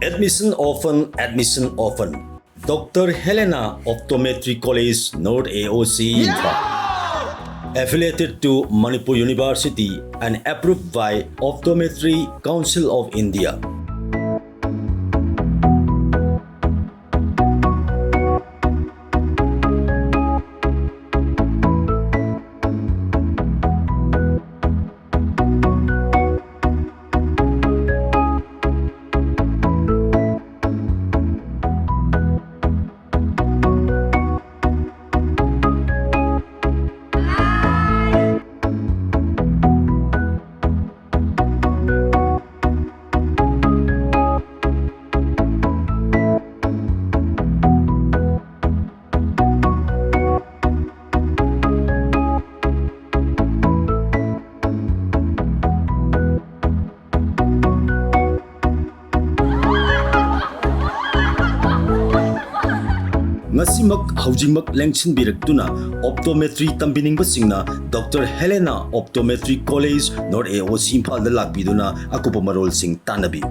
Admission often, admission often. Dr. Helena Optometry College, North Aoc Imphal. Affiliated to Manipur University and approved by Optometry Council of India. Ngasimak haujingmak lengsinbirakduna optometry tambiningbasinga Dr. Helena Optometry College, North Aoc Imphal da lakbiduna akupa marolsing tanabi.